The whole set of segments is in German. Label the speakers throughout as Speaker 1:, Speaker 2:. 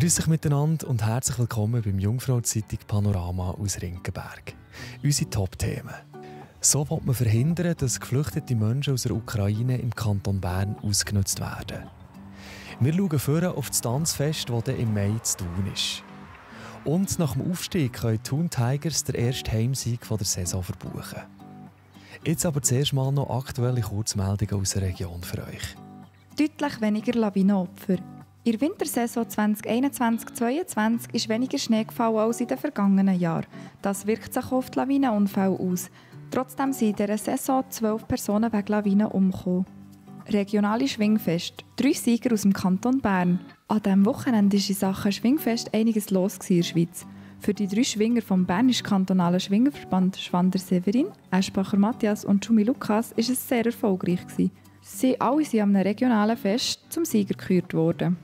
Speaker 1: Grüß euch miteinander und herzlich willkommen beim Jungfrau-Zeitung Panorama aus Rinkenberg. Unsere Top-Themen. So will man verhindern, dass geflüchtete Menschen aus der Ukraine im Kanton Bern ausgenutzt werden. Wir schauen vorher auf das Tanzfest, das im Mai zu Thun ist. Und nach dem Aufstieg können die Thun Tigers den ersten Heimsieg der Saison verbuchen. Jetzt aber zuerst mal noch aktuelle Kurzmeldungen aus der Region für euch.
Speaker 2: Deutlich weniger Lawinenopfer. In der Wintersaison 2021-2022 ist weniger Schnee gefallen als in den vergangenen Jahren. Das wirkt sich auf die Lawinenunfälle aus. Trotzdem sind in dieser Saison 12 Personen wegen Lawinen umgekommen. Regionale Schwingfest. 3 Sieger aus dem Kanton Bern. An diesem Wochenende war in Sachen Schwingfest einiges los in der Schweiz. Für die 3 Schwinger vom Bernischen Kantonalen Schwingerverband Schwander Severin, Eschbacher Matthias und Schumi Lukas war es sehr erfolgreich. Sie alle sind an einem regionalen Fest zum Sieger gekürt worden.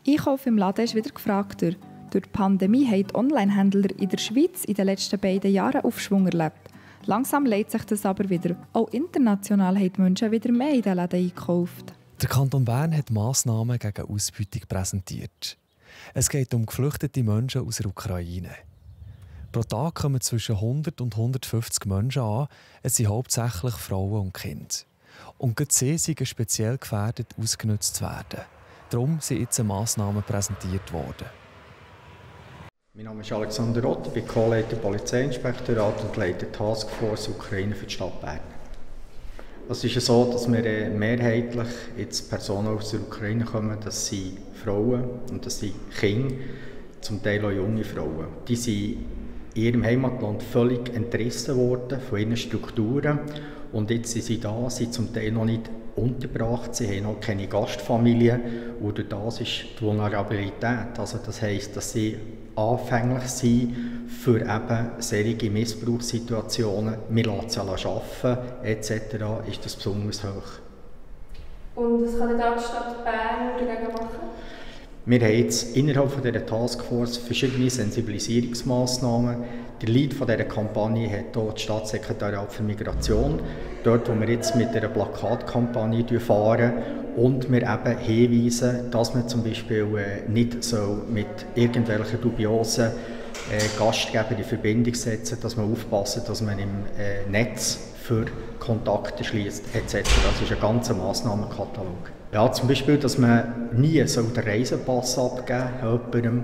Speaker 2: Einkauf im Laden ist wieder gefragter. Durch die Pandemie haben die Onlinehändler in der Schweiz in den letzten beiden Jahren Aufschwung erlebt. Langsam leitet sich das aber wieder. Auch international haben die Menschen wieder mehr in den Läden eingekauft.
Speaker 1: Der Kanton Bern hat Massnahmen gegen Ausbeutung präsentiert. Es geht um geflüchtete Menschen aus der Ukraine. Pro Tag kommen zwischen 100 und 150 Menschen an. Es sind hauptsächlich Frauen und Kinder. Und gerade sie sind speziell gefährdet, ausgenutzt zu werden. Darum sind jetzt Massnahmen präsentiert worden.
Speaker 3: Mein Name ist Alexander Ott, ich bin Co-Leiter Polizeiinspektorat und leite die Taskforce Ukraine für die Stadt Bern. Es ist so, dass wir mehrheitlich jetzt Personen aus der Ukraine kommen, das sind Frauen und das sind Kinder, zum Teil auch junge Frauen. Die sind in ihrem Heimatland völlig entrissen worden von ihren Strukturen und jetzt sind sie da, sind zum Teil noch nicht untergebracht, sie haben noch keine Gastfamilie und durch das ist die Vulnerabilität. Also das heisst, dass sie anfänglich sind für eben solche Missbrauchssituationen. Wir lassen sie arbeiten etc. ist das besonders hoch.
Speaker 4: Und was kann da die Stadt Bern dagegen machen?
Speaker 3: Wir haben jetzt innerhalb dieser Taskforce verschiedene Sensibilisierungsmaßnahmen. Der Lead dieser Kampagne hat hier das Staatssekretariat für Migration. Dort, wo wir jetzt mit einer Plakatkampagne fahren und wir eben hinweisen, dass man zum Beispiel nicht so mit irgendwelchen dubiosen Gastgebern in Verbindung setzen, dass man aufpassen, dass man im Netz für Kontakte schließt etc. Das ist ein ganzer Massnahmenkatalog. Ja, zum Beispiel, dass man nie den Reisepass abgeben jemandem,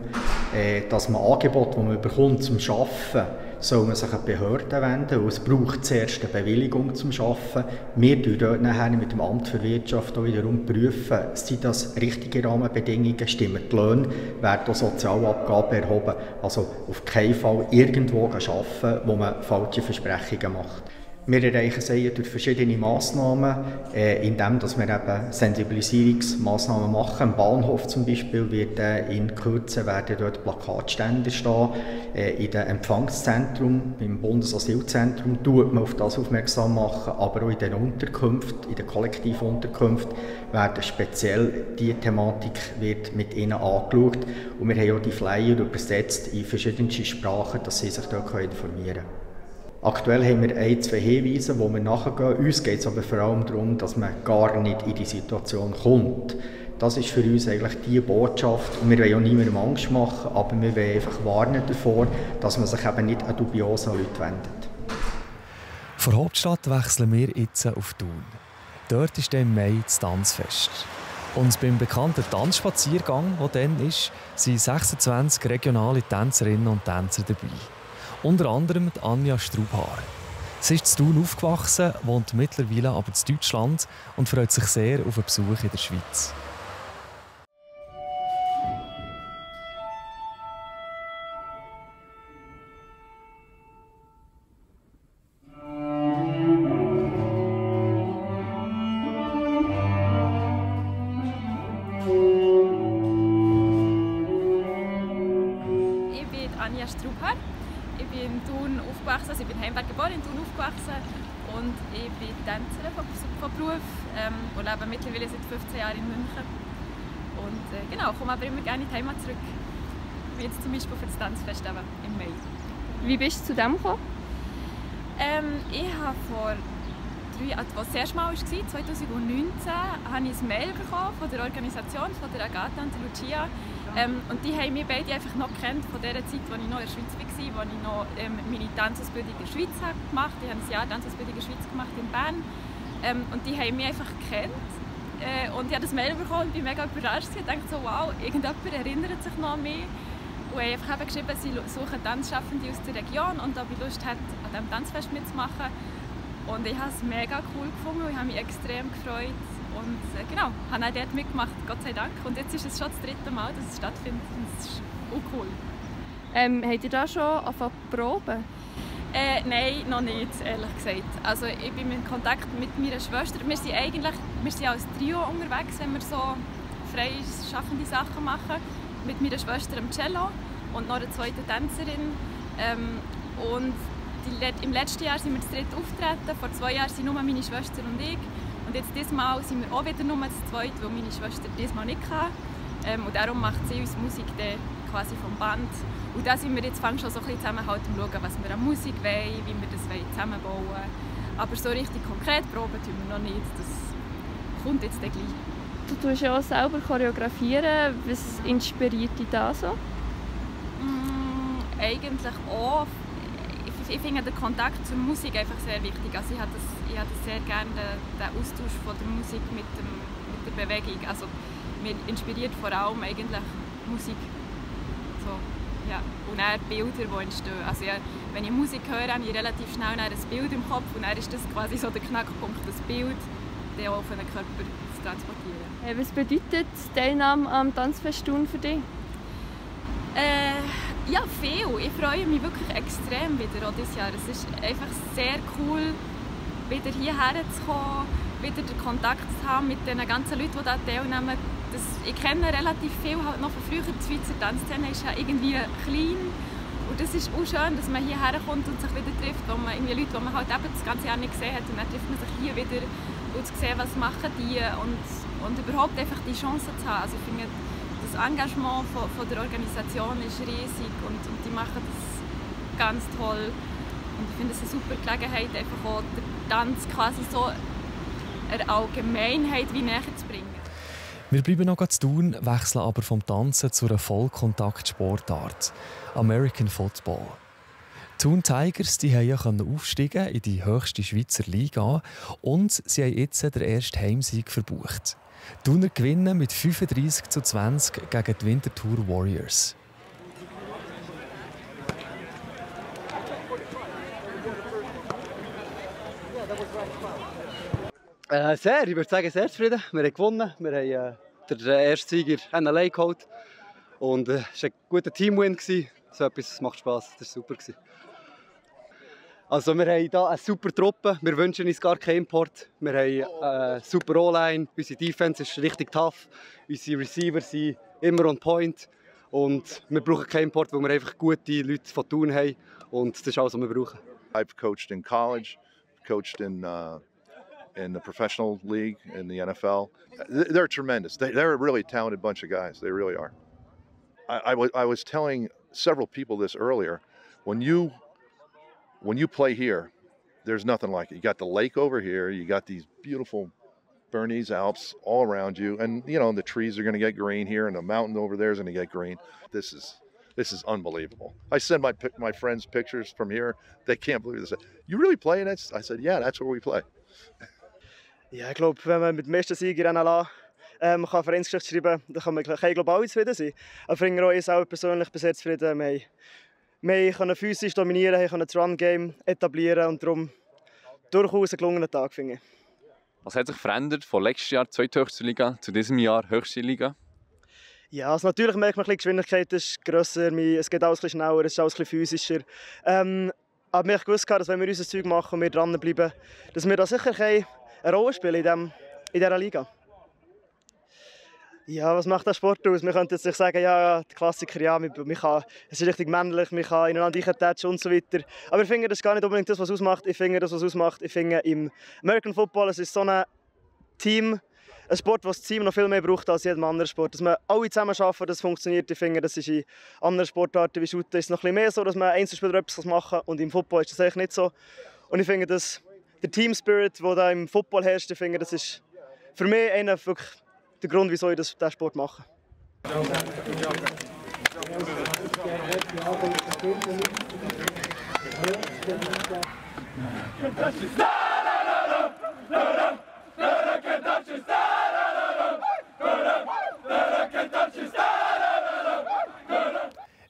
Speaker 3: dass man Angebote, die man bekommt zum Arbeiten, soll man sich an die Behörden wenden, weil es braucht zuerst eine Bewilligung zum Arbeiten. Wir prüfen dort nachher mit dem Amt für Wirtschaft auch wiederum prüfen, sind das richtige Rahmenbedingungen, stimmen die Löhne, werden auch Sozialabgaben erhoben. Also auf keinen Fall irgendwo arbeiten, wo man falsche Versprechungen macht. Wir erreichen sie durch verschiedene Massnahmen, indem wir eben Sensibilisierungsmassnahmen machen. Am Bahnhof zum Beispiel wird in Kürze werden dort Plakatstände stehen. In dem Empfangszentrum, im Bundesasylzentrum, tut man auf das aufmerksam machen, aber auch in den Unterkünften, in den Kollektivunterkünften werden speziell diese Thematik wird mit ihnen angeschaut. Und wir haben auch die Flyer übersetzt in verschiedenste Sprachen, dass sie sich dort informieren können. Aktuell haben wir 1, 2 Hinweise, wo wir nachgehen. Uns geht es aber vor allem darum, dass man gar nicht in die Situation kommt. Das ist für uns eigentlich die Botschaft. Und wir wollen auch niemandem Angst machen, aber wir wollen einfach warnen davor, dass man sich eben nicht an dubiose Leute wendet.
Speaker 1: Von der Hauptstadt wechseln wir jetzt auf Thun. Dort ist im Mai das Tanzfest. Und beim bekannten Tanzspaziergang, der dann ist, sind 26 regionale Tänzerinnen und Tänzer dabei. Unter anderem Anja Strubhaar. Sie ist in Thun aufgewachsen, wohnt mittlerweile aber in Deutschland und freut sich sehr auf einen Besuch in der Schweiz.
Speaker 4: Ich bin Anja Strubhaar. Ich bin in Thun aufgewachsen, also ich bin in Heimberg geboren, in Thun aufgewachsen und ich bin Tänzerin von Beruf und lebe mittlerweile seit 15 Jahren in München. Und genau, komme aber immer gerne in die Heimat zurück, wie jetzt zum Beispiel für das Tanzfest im Mai.
Speaker 5: Wie bist du zu dem gekommen?
Speaker 4: Ich habe vor was sehr schmal war, 2019, habe ich ein Mail bekommen von der Organisation, von der Agata und der Lucia. Und die haben mich beide einfach noch gekannt von der Zeit, als ich noch in der Schweiz war, als ich noch meine Tanzausbildung in der Schweiz gemacht habe. Ich habe ein Jahr Tanzausbildung in der Schweiz gemacht, in Bern. Und die haben mich einfach gekannt. Und ich habe das Mail bekommen und war mega überrascht. Ich dachte so, wow, irgendjemand erinnert sich noch an mich. Und ich habe einfach geschrieben, sie suchen Tanzschaffende aus der Region und ob ich Lust hätte, an diesem Tanzfest mitzumachen. Und ich habe es mega cool gefunden und ich habe mich extrem gefreut. Und genau, habe auch dort mitgemacht, Gott sei Dank. Und jetzt ist es schon das 3. Mal, dass es stattfindet. Und das ist auch cool.
Speaker 5: Habt ihr da schon angefangen zu proben?
Speaker 4: Nein, noch nicht, ehrlich gesagt. Also ich bin in Kontakt mit meiner Schwester. Wir sind als Trio unterwegs, wenn wir so freischaffende Sachen machen. Mit meiner Schwester am Cello und noch einer zweiten Tänzerin. Und im letzten Jahr sind wir zu dritt aufgetreten. Vor 2 Jahren sind nur meine Schwester und ich. Und jetzt diesmal sind wir auch wieder nur zu zweit, weil meine Schwester diesmal nicht kann. Und darum macht sie uns Musik quasi vom Band. Und da sind wir jetzt schon so ein bisschen zusammenhalten und schauen, was wir an Musik wollen, wie wir das zusammenbauen wollen. Aber so richtig konkret proben tun wir noch nicht. Das kommt jetzt gleich.
Speaker 5: Du tust ja auch selber choreografieren. Was inspiriert dich da so?
Speaker 4: Eigentlich auch. Ich finde den Kontakt zur Musik einfach sehr wichtig. Also ich habe das sehr gerne, den Austausch von der Musik mit der Bewegung. Also mich inspiriert vor allem eigentlich Musik. So, ja. Und dann Bilder, die entstehen. Also ja, wenn ich Musik höre, habe ich relativ schnell ein Bild im Kopf und dann ist das quasi so der Knackpunkt, das Bild dann auch auf den Körper zu transportieren.
Speaker 5: Was bedeutet die Teilnahme am Tanzfest Thun für dich?
Speaker 4: Ja, viel. Ich freue mich wirklich extrem wieder auch dieses Jahr. Es ist einfach sehr cool, wieder hierher zu kommen, wieder den Kontakt zu haben mit den ganzen Leuten, die da teilnehmen. Ich kenne relativ viel halt noch von früher. Die Schweizer Tanzszene ist ja irgendwie klein. Und es ist auch schön, dass man hierher kommt und sich wieder trifft, wo man irgendwie Leute, die man halt eben das ganze Jahr nicht gesehen hat. Und dann trifft man sich hier wieder und zu sehen, was machen die und überhaupt einfach die Chance zu haben. Also ich finde, das Engagement von der Organisation ist riesig und die machen das ganz toll. Und ich finde es eine super Gelegenheit, einfach auch den Tanz quasi so einer Allgemeinheit wie näher zu bringen.
Speaker 1: Wir bleiben noch zu Thun, wechseln aber vom Tanzen zu einer Vollkontakt-Sportart: American Football. Die Thun Tigers konnten aufsteigen in die höchste Schweizer Liga und sie haben jetzt den ersten Heimsieg verbucht. Die Thuner gewinnen mit 35:20 gegen die Winterthur Warriors.
Speaker 6: Sehr, ich würde sagen, sehr zufrieden. Wir haben gewonnen. Wir haben den ersten Sieger NLA geholt. Und es war ein guter Teamwin. So etwas macht Spass. Das war super. Also wir haben hier eine super Truppe. Wir wünschen uns gar keinen Import. Wir haben eine super O-Line. Unsere Defense ist richtig tough. Unsere Receiver sind immer on point. Und wir brauchen keinen Import, weil wir einfach gute Leute von Thun haben. Und das ist alles, was wir brauchen.
Speaker 7: I've coached in college, coached in the professional league, in the NFL. They're tremendous. They're a really talented bunch of guys. They really are. I was telling several people this earlier. When you play here, there's nothing like it. You got the lake over here. You got these beautiful Bernese Alps all around you, and you know the trees are going to get green here, and the mountain over there is going to get green. This is unbelievable. I send my friends pictures from here. They can't believe this. You really play in it? I said, yeah, that's where we play.
Speaker 8: Ja, ich glaube, wenn man mit dem ersten Sieg in NLA Vereinsgeschichte schreiben kann, dann kann man global zufrieden sein. Aber ich finde auch, ich selber persönlich bis jetzt zufrieden. Wir können physisch dominieren, wir können das Run-Game etablieren und darum durchaus einen gelungenen Tag, finde ich.
Speaker 9: Was hat sich verändert von letztes Jahr zweithöchste Liga zu diesem Jahr höchste Liga?
Speaker 8: Ja, also natürlich merkt man, die Geschwindigkeit ist grösser, es geht alles ein bisschen schneller, es ist alles ein bisschen physischer. Aber ich wusste, dass wenn wir unser Zeug machen und wir dranbleiben, dass wir da sicher eine Rolle spielen in dieser Liga. Ja, was macht der Sport aus? Wir könnten jetzt nicht sagen, ja, die Klassiker, ja, es ist richtig männlich, man kann ineinander eintatschen und so weiter. Aber ich finde, das ist gar nicht unbedingt das, was ausmacht. Ich finde, im American Football, es ist so ein Team, ein Sport, das das Team noch viel mehr braucht als jedem anderen Sport. Dass wir alle zusammen arbeiten, das funktioniert. Ich finde, das ist in anderen Sportarten wie Shooter ist noch ein bisschen mehr so, dass man Einzelspieler etwas machen kann. Und im Football ist das eigentlich nicht so. Und ich finde, das der Team Spirit, der da im Football herrscht, ich finde, das ist für mich einer wirklich der Grund, wieso ich diesen Sport mache.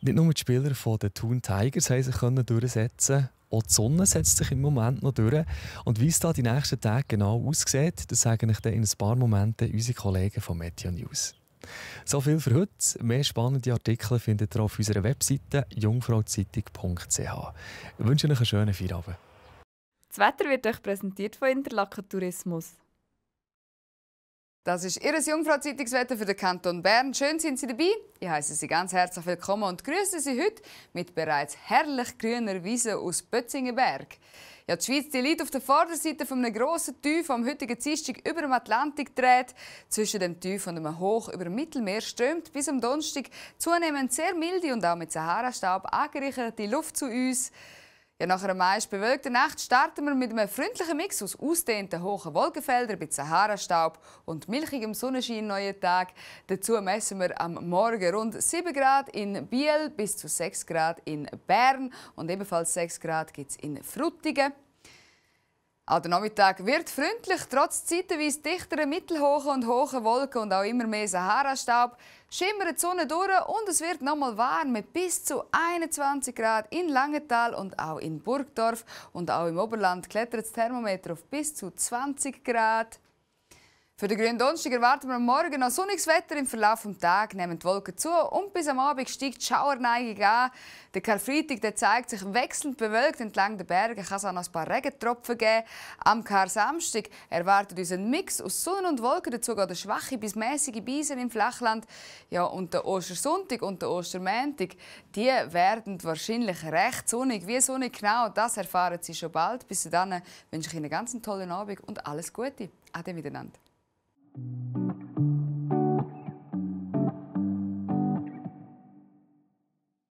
Speaker 1: Nicht nur die Spieler der Thun Tigers haben sich durchsetzen. Auch die Sonne setzt sich im Moment noch durch. Und wie es da die nächsten Tage genau aussieht, das sagen euch dann in ein paar Momenten unsere Kollegen von Meteo News. So viel für heute. Mehr spannende Artikel findet ihr auf unserer Webseite jungfrauzeitung.ch. Ich wünsche euch einen schönen Feierabend.
Speaker 10: Das Wetter wird euch präsentiert von Interlaken Tourismus.
Speaker 11: Das ist Ihr Jungfrau-Zeitungswetter für den Kanton Bern. Schön sind Sie dabei. Ich heiße Sie ganz herzlich willkommen und grüße Sie heute mit bereits herrlich grüner Wiese aus Bötzingenberg. Ja, die Schweiz die liegt auf der Vorderseite von einem grossen Tief, am heutigen Dienstag über dem Atlantik dreht. Zwischen dem Tief und dem Hoch über dem Mittelmeer strömt bis am Donnerstag zunehmend sehr milde und auch mit Sahara-Staub angereicherte Luft zu uns. Ja, nach einer meist bewölkten Nacht starten wir mit einem freundlichen Mix aus ausgedehnten hohen Wolkenfeldern mit Sahara-Staub und milchigem Sonnenschein neuen Tag. Dazu messen wir am Morgen rund 7 Grad in Biel bis zu 6 Grad in Bern und ebenfalls 6 Grad gibt es in Frutigen. Auch der Nachmittag wird freundlich, trotz zeitweise dichteren mittelhohen und hohen Wolken und auch immer mehr Sahara-Staub. Schimmert die Sonne durch und es wird nochmal warm mit bis zu 21 Grad in Langenthal und auch in Burgdorf. Und auch im Oberland klettert das Thermometer auf bis zu 20 Grad. Für den grünen Donnerstag erwarten wir am Morgen noch sonniges Wetter. Im Verlauf des Tages nehmen die Wolken zu und bis am Abend steigt die Schauerneigung an. Der Karfreitag der zeigt sich wechselnd bewölkt. Entlang der Berge kann es auch noch ein paar Regentropfen geben. Am Kar-Samstag erwartet uns ein Mix aus Sonne und Wolken. Dazu geht eine schwache bis mäßige Brise im Flachland. Ja, und der Ostersonntag und der Ostermontag, die werden wahrscheinlich recht sonnig. Wie sonnig genau, das erfahren Sie schon bald. Bis dann wünsche ich Ihnen einen ganz tollen Abend und alles Gute. Ade miteinander.